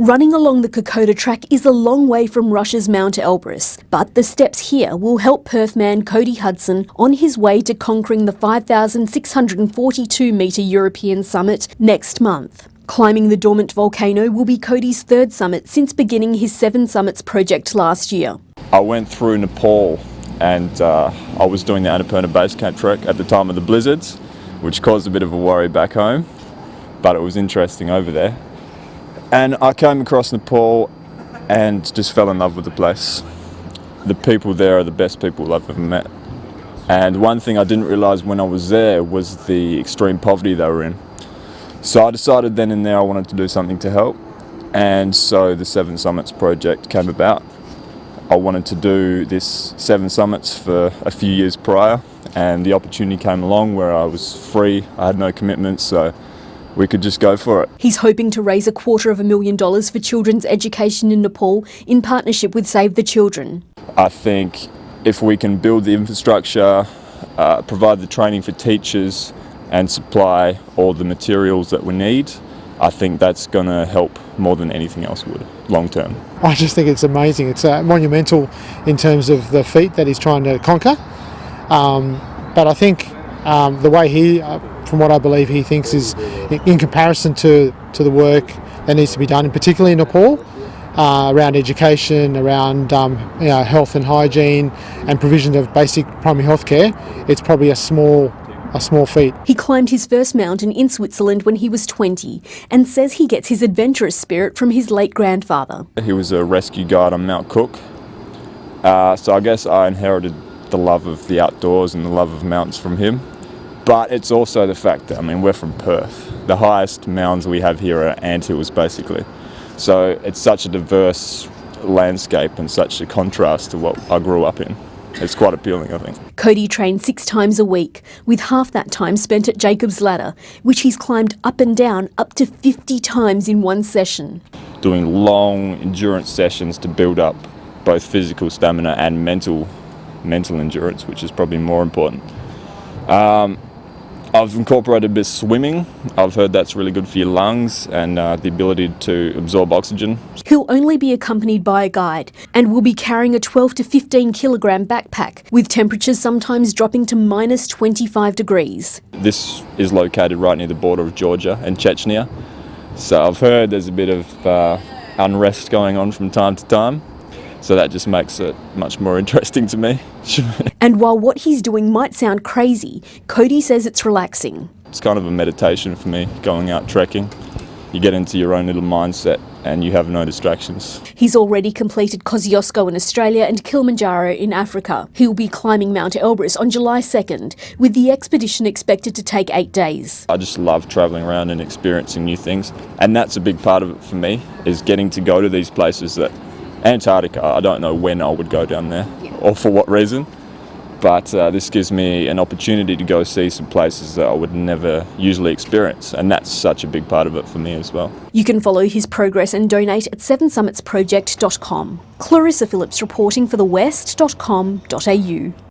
Running along the Kokoda track is a long way from Russia's Mt Elbrus, but the steps here will help Perth man Cody Hudson on his way to conquering the 5,642-metre European summit next month. Climbing the dormant volcano will be Cody's third summit since beginning his 7 Summits project last year. I went through Nepal and I was doing the Annapurna Base Camp trek at the time of the blizzards, which caused a bit of a worry back home, but it was interesting over there. And I came across Nepal and just fell in love with the place. The people there are the best people I've ever met. And one thing I didn't realise when I was there was the extreme poverty they were in. So I decided then and there I wanted to do something to help. And so the 7 Summits project came about. I wanted to do this 7 Summits for a few years prior, and the opportunity came along where I was free, I had no commitments, so we could just go for it. He's hoping to raise $250,000 for children's education in Nepal in partnership with Save the Children. I think if we can build the infrastructure, provide the training for teachers and supply all the materials that we need, I think that's going to help more than anything else would, long term. I just think it's amazing. It's monumental in terms of the feat that he's trying to conquer. But I think the way he, from what I believe he thinks, is in comparison to the work that needs to be done, and particularly in Nepal, around education, around health and hygiene and provision of basic primary health care, it's probably a small feat. He climbed his first mountain in Switzerland when he was 20 and says he gets his adventurous spirit from his late grandfather. He was a rescue guide on Mount Cook, so I guess I inherited the love of the outdoors and the love of mountains from him. But it's also the fact that, we're from Perth. The highest mountains we have here are anthills, basically. So it's such a diverse landscape and such a contrast to what I grew up in. It's quite appealing, I think. Cody trains 6 times a week, with half that time spent at Jacob's Ladder, which he's climbed up and down up to 50 times in one session. Doing long endurance sessions to build up both physical stamina and mental endurance, which is probably more important. I've incorporated a bit of swimming. I've heard that's really good for your lungs and the ability to absorb oxygen. He'll only be accompanied by a guide and will be carrying a 12 to 15 kilogram backpack, with temperatures sometimes dropping to minus 25 degrees. This is located right near the border of Georgia and Chechnya. So I've heard there's a bit of unrest going on from time to time. So that just makes it much more interesting to me. And while what he's doing might sound crazy, Cody says it's relaxing. It's kind of a meditation for me, going out trekking. You get into your own little mindset and you have no distractions. He's already completed Kosciuszko in Australia and Kilimanjaro in Africa. He'll be climbing Mt Elbrus on July 2nd, with the expedition expected to take 8 days. I just love travelling around and experiencing new things. And that's a big part of it for me, is getting to go to these places that Antarctica, I don't know when I would go down there or for what reason, but this gives me an opportunity to go see some places that I would never usually experience, and that's such a big part of it for me as well. You can follow his progress and donate at 7summitsproject.com. Clarissa Phillips reporting for thewest.com.au.